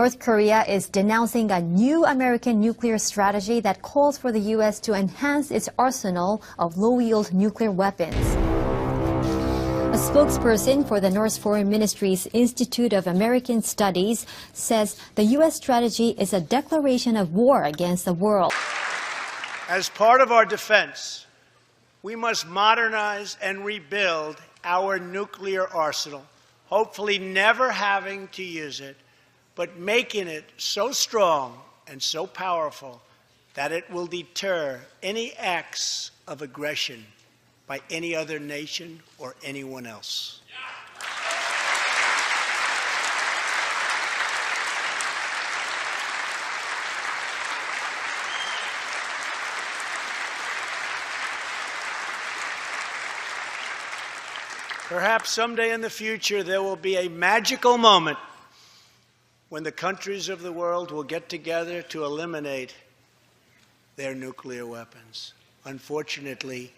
North Korea is denouncing a new American nuclear strategy that calls for the U.S. to enhance its arsenal of low-yield nuclear weapons. A spokesperson for the North Foreign Ministry's Institute of American Studies says the U.S. strategy is a declaration of war against the world. As part of our defense, we must modernize and rebuild our nuclear arsenal, hopefully never having to use it, but making it so strong and so powerful that it will deter any acts of aggression by any other nation or anyone else. Perhaps someday in the future there will be a magical moment when the countries of the world will get together to eliminate their nuclear weapons. Unfortunately,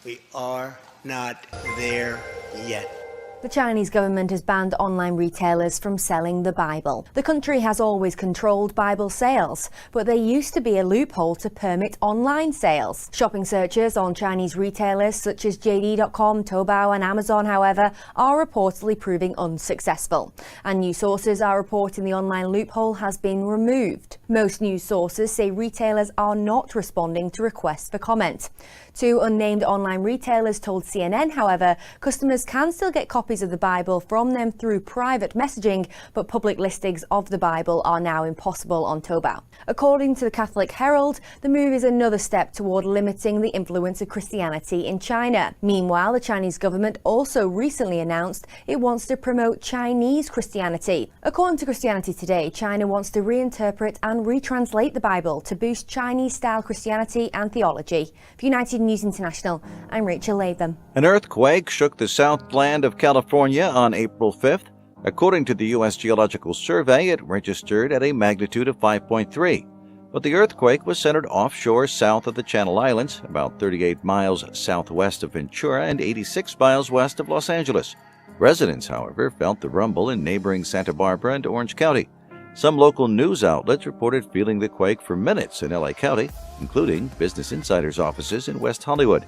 we are not there yet. The Chinese government has banned online retailers from selling the Bible. The country has always controlled Bible sales, but there used to be a loophole to permit online sales. Shopping searches on Chinese retailers such as JD.com, Taobao and Amazon, however, are reportedly proving unsuccessful. And news sources are reporting the online loophole has been removed. Most news sources say retailers are not responding to requests for comment. Two unnamed online retailers told CNN, however, customers can still get copies of the Bible from them through private messaging, but public listings of the Bible are now impossible on Taobao. According to the Catholic Herald, the move is another step toward limiting the influence of Christianity in China. Meanwhile, the Chinese government also recently announced it wants to promote Chinese Christianity. According to Christianity Today, China wants to reinterpret and retranslate the Bible to boost Chinese-style Christianity and theology. For United News International, I'm Rachel Latham. An earthquake shook the southland of California on April 5th. According to the U.S. Geological Survey, it registered at a magnitude of 5.3. But the earthquake was centered offshore south of the Channel Islands, about 38 miles southwest of Ventura and 86 miles west of Los Angeles. Residents, however, felt the rumble in neighboring Santa Barbara and Orange County. Some local news outlets reported feeling the quake for minutes in LA County, including Business Insider's offices in West Hollywood.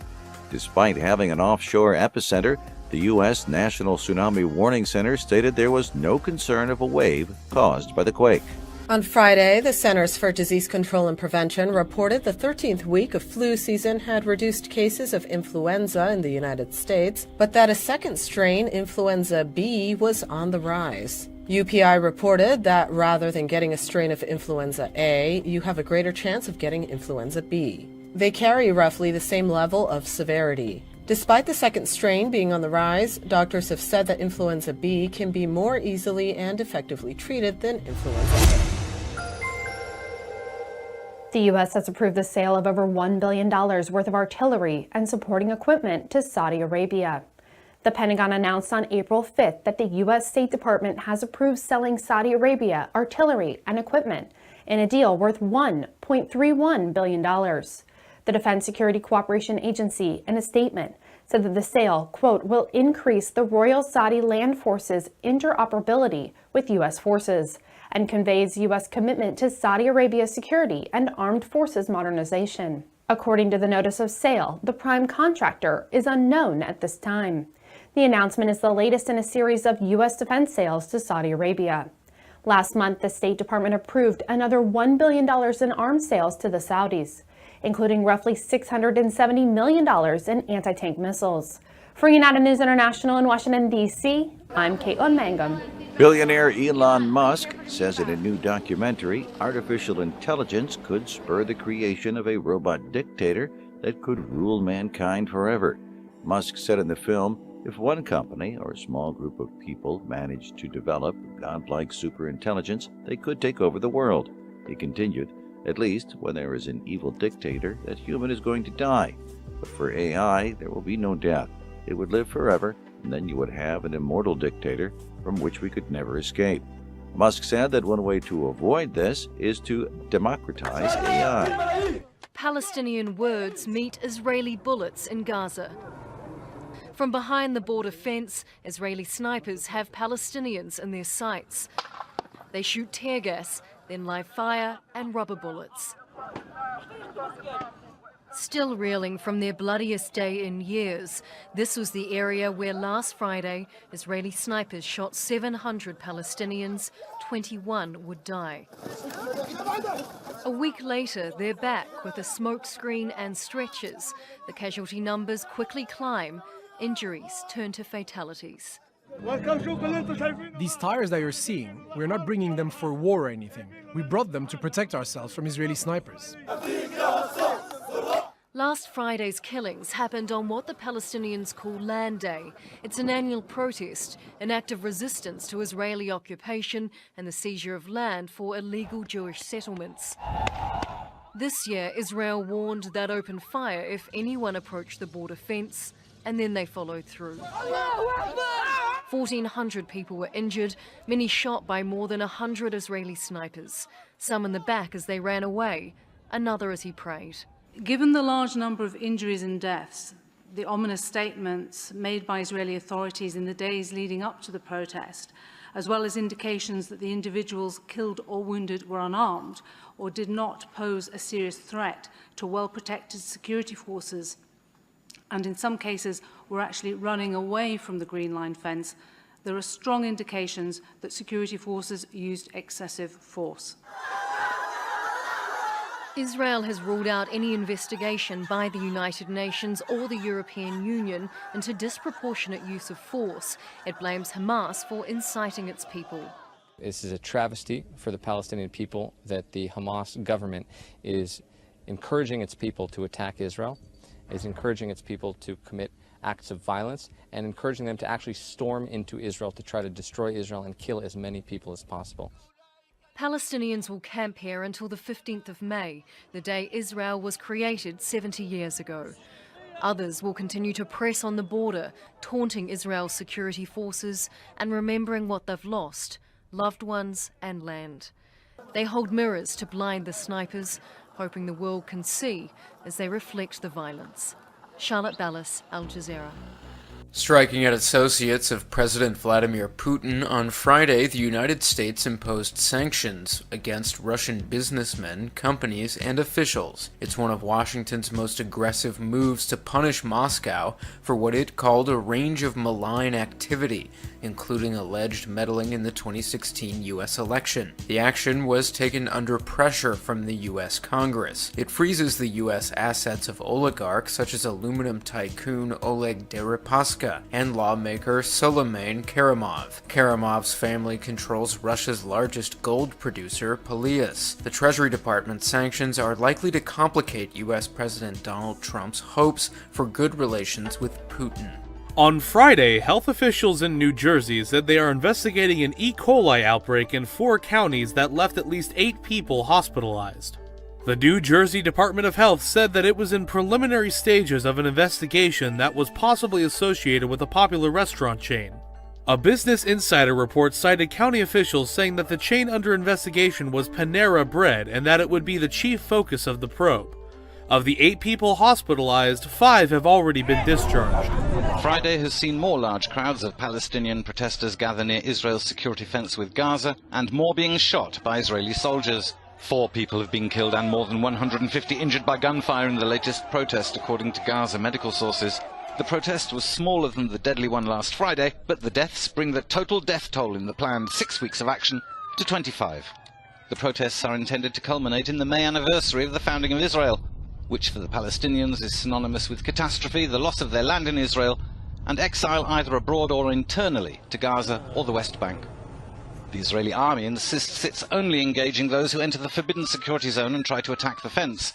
Despite having an offshore epicenter, the U.S. National Tsunami Warning Center stated there was no concern of a wave caused by the quake. On Friday, the Centers for Disease Control and Prevention reported the 13th week of flu season had reduced cases of influenza in the United States, but that a second strain, influenza B, was on the rise. UPI reported that rather than getting a strain of influenza A, you have a greater chance of getting influenza B. They carry roughly the same level of severity. Despite the second strain being on the rise, doctors have said that influenza B can be more easily and effectively treated than influenza A. The U.S. has approved the sale of over $1 billion worth of artillery and supporting equipment to Saudi Arabia. The Pentagon announced on April 5th that the U.S. State Department has approved selling Saudi Arabia artillery and equipment in a deal worth $1.31 billion. The Defense Security Cooperation Agency, in a statement, said that the sale, quote, will increase the Royal Saudi Land Forces' interoperability with U.S. forces and conveys U.S. commitment to Saudi Arabia's security and armed forces modernization. According to the notice of sale, the prime contractor is unknown at this time. The announcement is the latest in a series of U.S. defense sales to Saudi Arabia. Last month, the State Department approved another $1 billion in arms sales to the Saudis, including roughly $670 million in anti-tank missiles. For United News International in Washington, D.C., I'm Caitlin Mangum. Billionaire Elon Musk says in a new documentary, artificial intelligence could spur the creation of a robot dictator that could rule mankind forever. Musk said in the film, if one company or a small group of people managed to develop godlike superintelligence, they could take over the world. He continued, at least when there is an evil dictator, that human is going to die. But for AI, there will be no death. It would live forever, and then you would have an immortal dictator from which we could never escape. Musk said that one way to avoid this is to democratize AI. Palestinian words meet Israeli bullets in Gaza. From behind the border fence, Israeli snipers have Palestinians in their sights. They shoot tear gas, then live fire and rubber bullets. Still reeling from their bloodiest day in years, this was the area where last Friday Israeli snipers shot 700 Palestinians, 21 would die. A week later, they're back with a smoke screen and stretchers. The casualty numbers quickly climb, injuries turn to fatalities. These tires that you're seeing, we're not bringing them for war or anything. We brought them to protect ourselves from Israeli snipers. Last Friday's killings happened on what the Palestinians call Land Day. It's an annual protest, an act of resistance to Israeli occupation and the seizure of land for illegal Jewish settlements. This year, Israel warned they'd open fire if anyone approached the border fence, and then they followed through. 1,400 people were injured, many shot by more than 100 Israeli snipers, some in the back as they ran away, another as he prayed. Given the large number of injuries and deaths, the ominous statements made by Israeli authorities in the days leading up to the protest, as well as indications that the individuals killed or wounded were unarmed or did not pose a serious threat to well-protected security forces, and in some cases were actually running away from the Green Line fence, there are strong indications that security forces used excessive force. Israel has ruled out any investigation by the United Nations or the European Union into disproportionate use of force. It blames Hamas for inciting its people. This is a travesty for the Palestinian people that the Hamas government is encouraging its people to attack Israel, is encouraging its people to commit acts of violence, and encouraging them to actually storm into Israel to try to destroy Israel and kill as many people as possible. Palestinians will camp here until the 15th of May, the day Israel was created 70 years ago. Others will continue to press on the border, taunting Israel's security forces and remembering what they've lost, loved ones and land. They hold mirrors to blind the snipers, hoping the world can see as they reflect the violence. Charlotte Ballas, Al Jazeera. Striking at associates of President Vladimir Putin, on Friday, the United States imposed sanctions against Russian businessmen, companies, and officials. It's one of Washington's most aggressive moves to punish Moscow for what it called a range of malign activity, including alleged meddling in the 2016 U.S. election. The action was taken under pressure from the U.S. Congress. It freezes the U.S. assets of oligarchs such as aluminum tycoon Oleg Deripaska and lawmaker Suleiman Kerimov. Kerimov's family controls Russia's largest gold producer, Peleus. The Treasury Department's sanctions are likely to complicate U.S. President Donald Trump's hopes for good relations with Putin. On Friday, health officials in New Jersey said they are investigating an E. coli outbreak in 4 counties that left at least 8 people hospitalized. The New Jersey Department of Health said that it was in preliminary stages of an investigation that was possibly associated with a popular restaurant chain. A Business Insider report cited county officials saying that the chain under investigation was Panera Bread and that it would be the chief focus of the probe. Of the 8 people hospitalized, 5 have already been discharged. Friday has seen more large crowds of Palestinian protesters gather near Israel's security fence with Gaza, and more being shot by Israeli soldiers. 4 people have been killed and more than 150 injured by gunfire in the latest protest, according to Gaza medical sources. The protest was smaller than the deadly one last Friday, but the deaths bring the total death toll in the planned 6 weeks of action to 25. The protests are intended to culminate in the May anniversary of the founding of Israel, which for the Palestinians is synonymous with catastrophe, the loss of their land in Israel, and exile either abroad or internally to Gaza or the West Bank. The Israeli army insists it's only engaging those who enter the forbidden security zone and try to attack the fence,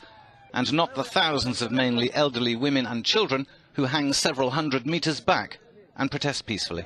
and not the thousands of mainly elderly women and children who hang several hundred meters back and protest peacefully.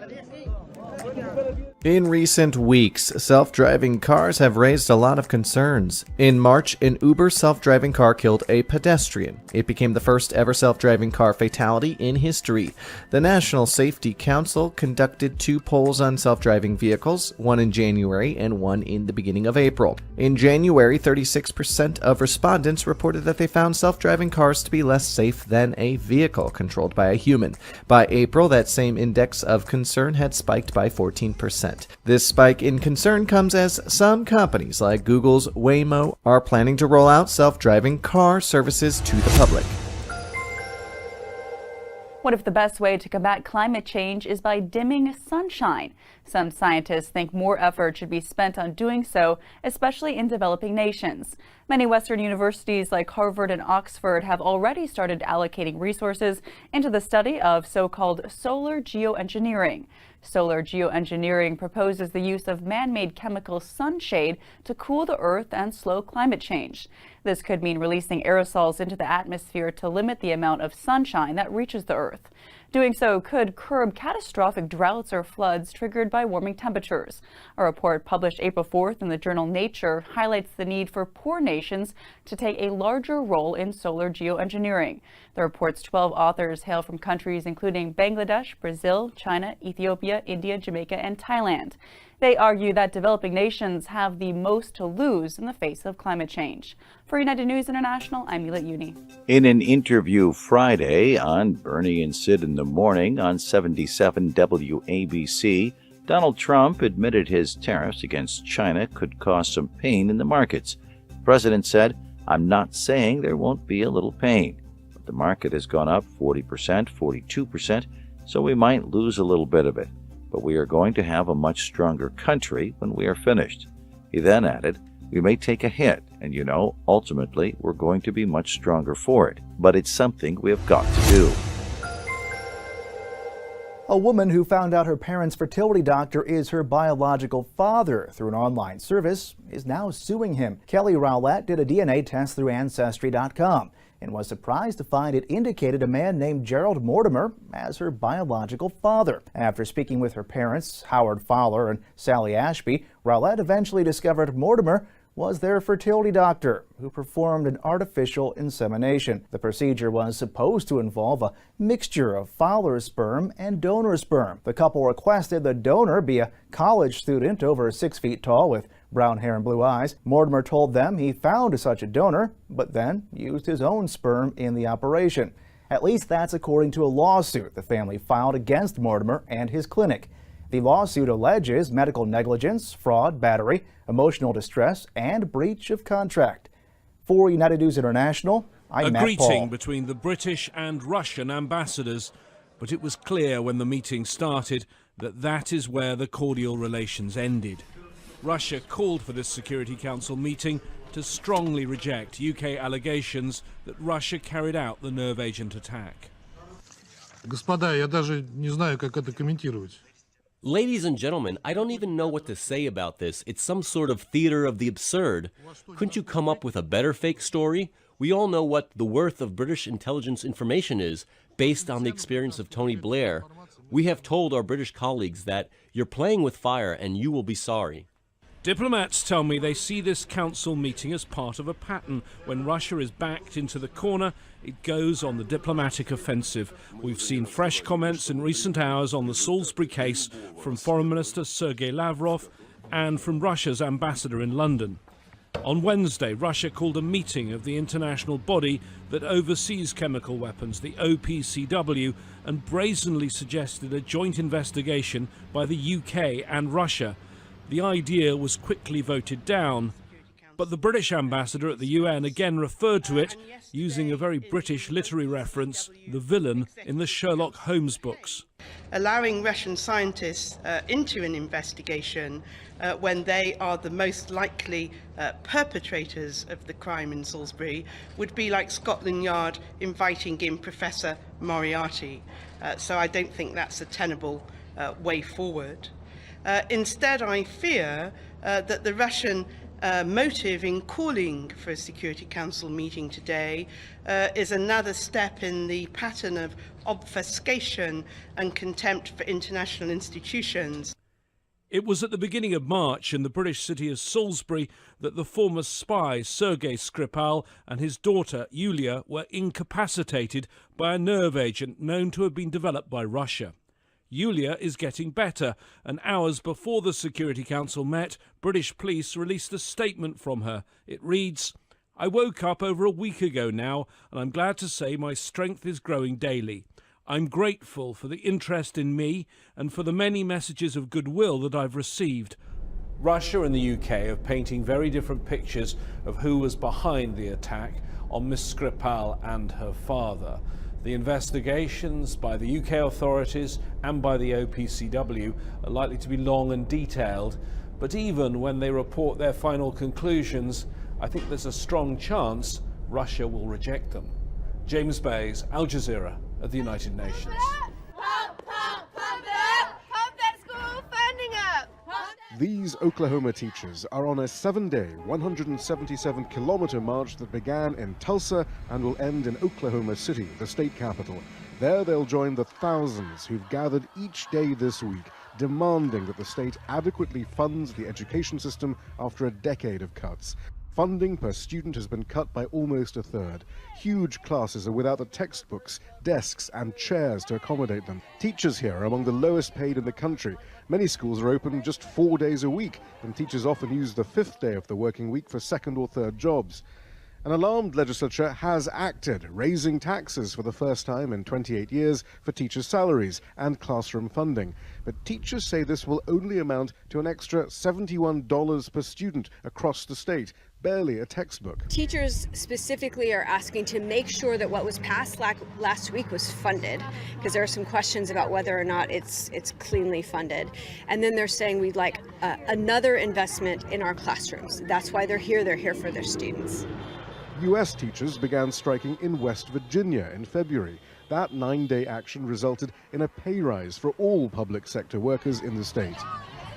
In recent weeks, self-driving cars have raised a lot of concerns. In March, an Uber self-driving car killed a pedestrian. It became the first ever self-driving car fatality in history. The National Safety Council conducted 2 polls on self-driving vehicles, one in January and one in the beginning of April. In January, 36% of respondents reported that they found self-driving cars to be less safe than a vehicle controlled by a human. By April, that same index of concern had spiked by by 14%. This spike in concern comes as some companies like Google's Waymo are planning to roll out self-driving car services to the public. What if the best way to combat climate change is by dimming sunshine? Some scientists think more effort should be spent on doing so, especially in developing nations. Many Western universities like Harvard and Oxford have already started allocating resources into the study of so-called solar geoengineering. Solar geoengineering proposes the use of man-made chemical sunshade to cool the Earth and slow climate change. This could mean releasing aerosols into the atmosphere to limit the amount of sunshine that reaches the Earth. Doing so could curb catastrophic droughts or floods triggered by warming temperatures. A report published April 4th in the journal Nature highlights the need for poor nations to take a larger role in solar geoengineering. The report's 12 authors hail from countries including Bangladesh, Brazil, China, Ethiopia, India, Jamaica, and Thailand. They argue that developing nations have the most to lose in the face of climate change. For United News International, I'm Milet Uni. In an interview Friday on Bernie and Sid in the Morning on 77 WABC, Donald Trump admitted his tariffs against China could cause some pain in the markets. The president said, "I'm not saying there won't be a little pain, but the market has gone up 40%, 42%, so we might lose a little bit of it. But we are going to have a much stronger country when we are finished." He then added, "We may take a hit, and ultimately we're going to be much stronger for it. But it's something we have got to do." A woman who found out her parents' fertility doctor is her biological father through an online service is now suing him. Kelly Rowlett did a DNA test through Ancestry.com and was surprised to find it indicated a man named Gerald Mortimer as her biological father. After speaking with her parents, Howard Fowler and Sally Ashby, Rowlett eventually discovered Mortimer was their fertility doctor who performed an artificial insemination. The procedure was supposed to involve a mixture of Fowler's sperm and donor sperm. The couple requested the donor be a college student over 6 feet tall with brown hair and blue eyes. Mortimer told them he found such a donor, but then used his own sperm in the operation. At least that's according to a lawsuit the family filed against Mortimer and his clinic. The lawsuit alleges medical negligence, fraud, battery, emotional distress, and breach of contract. For United News International, I'm Matt Paul. A greeting between the British and Russian ambassadors, but it was clear when the meeting started that is where the cordial relations ended. Russia called for this Security Council meeting to strongly reject UK allegations that Russia carried out the nerve agent attack. Господа, я даже не знаю, как это комментировать. Ladies and gentlemen, I don't even know what to say about this. It's some sort of theater of the absurd. Couldn't you come up with a better fake story? We all know what the worth of British intelligence information is, based on the experience of Tony Blair. We have told our British colleagues that you're playing with fire and you will be sorry. Diplomats tell me they see this council meeting as part of a pattern. When Russia is backed into the corner, it goes on the diplomatic offensive. We've seen fresh comments in recent hours on the Salisbury case from Foreign Minister Sergei Lavrov and from Russia's ambassador in London. On Wednesday, Russia called a meeting of the international body that oversees chemical weapons, the OPCW, and brazenly suggested a joint investigation by the UK and Russia. The idea was quickly voted down, but the British ambassador at the UN again referred to it, using a very British literary reference, the villain in the Sherlock Holmes books. Allowing Russian scientists into an investigation when they are the most likely perpetrators of the crime in Salisbury would be like Scotland Yard inviting in Professor Moriarty. So I don't think that's a tenable way forward. Instead, I fear that the Russian motive in calling for a Security Council meeting today is another step in the pattern of obfuscation and contempt for international institutions. It was at the beginning of March in the British city of Salisbury that the former spy Sergei Skripal and his daughter Yulia were incapacitated by a nerve agent known to have been developed by Russia. Yulia is getting better, and hours before the Security Council met, British police released a statement from her. It reads, "I woke up over a week ago now, and I'm glad to say my strength is growing daily. I'm grateful for the interest in me and for the many messages of goodwill that I've received. Russia and the UK are painting very different pictures of who was behind the attack on Miss Skripal and her father. The investigations by the UK authorities and by the OPCW are likely to be long and detailed, but even when they report their final conclusions, I think there's a strong chance Russia will reject them. James Bays, Al Jazeera at the United Nations. These Oklahoma teachers are on a 7-day, 177-kilometer march that began in Tulsa and will end in Oklahoma City, the state capital. There they'll join the thousands who've gathered each day this week, demanding that the state adequately funds the education system after a decade of cuts. Funding per student has been cut by almost a third. Huge classes are without the textbooks, desks and chairs to accommodate them. Teachers here are among the lowest paid in the country. Many schools are open just 4 days a week, and teachers often use the 5th day of the working week for second or third jobs. An alarmed legislature has acted, raising taxes for the first time in 28 years for teachers' salaries and classroom funding. But teachers say this will only amount to an extra $71 per student across the state, barely a textbook. Teachers specifically are asking to make sure that what was passed last week was funded, because there are some questions about whether or not it's cleanly funded. And then they're saying we'd like another investment in our classrooms. That's why they're here for their students. U.S. teachers began striking in West Virginia in February. That 9-day action resulted in a pay rise for all public sector workers in the state.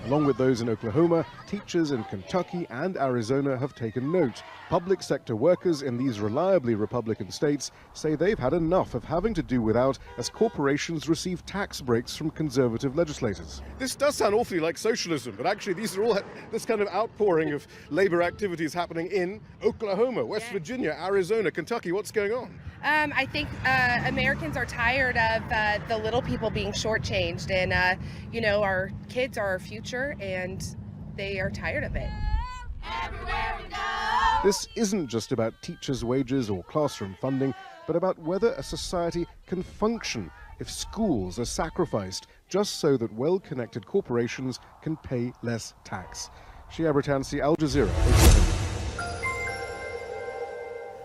Along with those in Oklahoma, teachers in Kentucky and Arizona have taken note. Public sector workers in these reliably Republican states say they've had enough of having to do without as corporations receive tax breaks from conservative legislators. This does sound awfully like socialism, but actually these are all this kind of outpouring of labor activities happening in Oklahoma, West Virginia, Arizona, Kentucky. What's going on? I think Americans are tired of the little people being shortchanged, and our kids are our future, and they are tired of it. Everywhere we go. This isn't just about teachers' wages or classroom funding, but about whether a society can function if schools are sacrificed just so that well-connected corporations can pay less tax. Shia Britansi, Al Jazeera.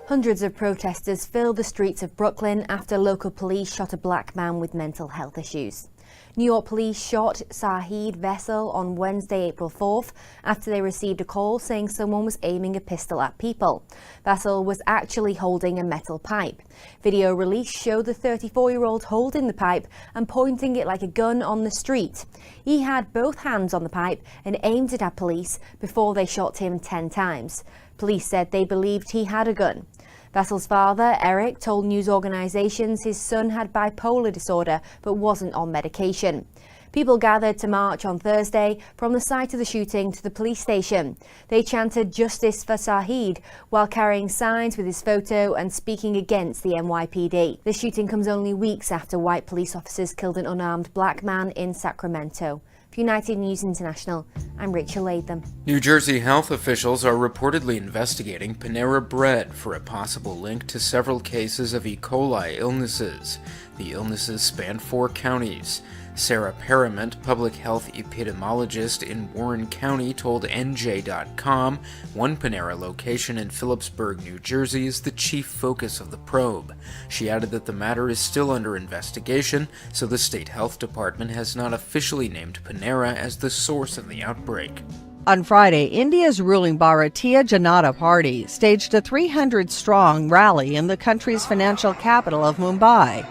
Hundreds of protesters filled the streets of Brooklyn after local police shot a black man with mental health issues. New York police shot Saheed Vessel on Wednesday, April 4th, after they received a call saying someone was aiming a pistol at people. Vessel was actually holding a metal pipe. Video released showed the 34-year-old holding the pipe and pointing it like a gun on the street. He had both hands on the pipe and aimed it at police before they shot him 10 times. Police said they believed he had a gun. Vessel's father, Eric, told news organizations his son had bipolar disorder but wasn't on medication. People gathered to march on Thursday from the site of the shooting to the police station. They chanted "Justice for Saheed" while carrying signs with his photo and speaking against the NYPD. The shooting comes only weeks after white police officers killed an unarmed black man in Sacramento. For United News International, I'm Rachel Latham. New Jersey health officials are reportedly investigating Panera Bread for a possible link to several cases of E. coli illnesses. The illnesses span 4 counties. Sarah Parament, public health epidemiologist in Warren County, told NJ.com one Panera location in Phillipsburg, New Jersey is the chief focus of the probe. She added that the matter is still under investigation, so the state health department has not officially named Panera as the source of the outbreak. On Friday, India's ruling Bharatiya Janata Party staged a 300-strong rally in the country's financial capital of Mumbai.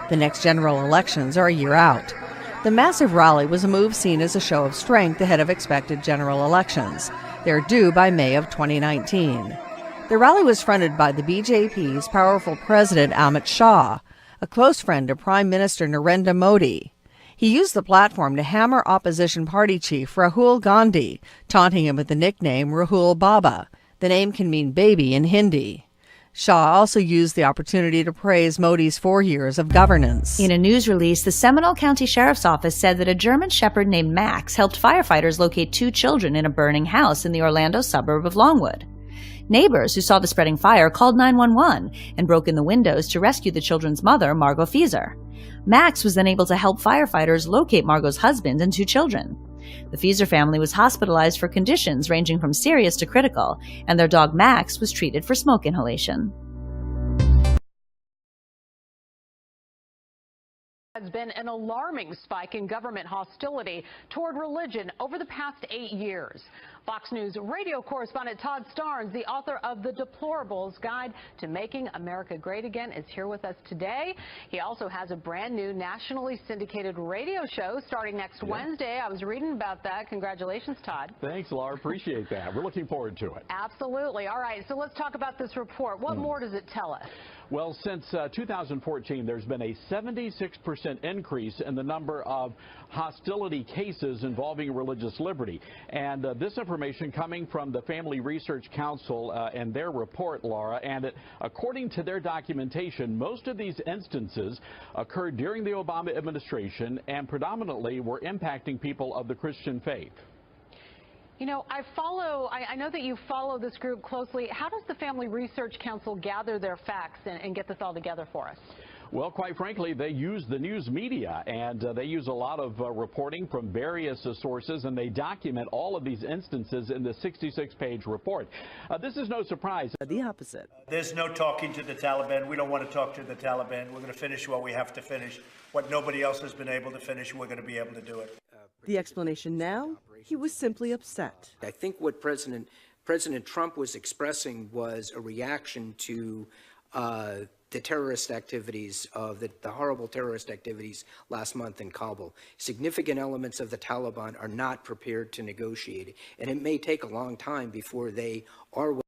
The next general elections are a year out. The massive rally was a move seen as a show of strength ahead of expected general elections. They're due by May of 2019. The rally was fronted by the BJP's powerful president Amit Shah, a close friend of Prime Minister Narendra Modi. He used the platform to hammer opposition party chief Rahul Gandhi, taunting him with the nickname Rahul Baba. The name can mean baby in Hindi. Shah also used the opportunity to praise Modi's 4 years of governance. In a news release, the Seminole County Sheriff's Office said that a German Shepherd named Max helped firefighters locate 2 children in a burning house in the Orlando suburb of Longwood. Neighbors who saw the spreading fire called 911 and broke in the windows to rescue the children's mother, Margot Fieser. Max was then able to help firefighters locate Margot's husband and 2 children. The Fieser family was hospitalized for conditions ranging from serious to critical, and their dog Max was treated for smoke inhalation. Has been an alarming spike in government hostility toward religion over the past 8 years. Fox News radio correspondent Todd Starnes, the author of The Deplorables Guide to Making America Great Again, is here with us today. He also has a brand new nationally syndicated radio show starting next Wednesday. I was reading about that. Congratulations, Todd. Thanks, Laura. Appreciate that. We're looking forward to it. Absolutely. All right, so let's talk about this report. What more does it tell us? Well, since 2014, there's been a 76% increase in the number of hostility cases involving religious liberty. And this information coming from the Family Research Council and their report, Laura, and according to their documentation, most of these instances occurred during the Obama administration and predominantly were impacting people of the Christian faith. You know, I know that you follow this group closely. How does the Family Research Council gather their facts and get this all together for us? Well, quite frankly, they use the news media, and they use a lot of reporting from various sources, and they document all of these instances in the 66-page report. This is no surprise. The opposite. There's no talking to the Taliban. We don't want to talk to the Taliban. We're going to finish what we have to finish. What nobody else has been able to finish, we're going to be able to do it. The explanation now? He was simply upset. I think what President Trump was expressing was a reaction to the terrorist activities of the horrible terrorist activities last month in Kabul. Significant elements of the Taliban are not prepared to negotiate, and it may take a long time before they are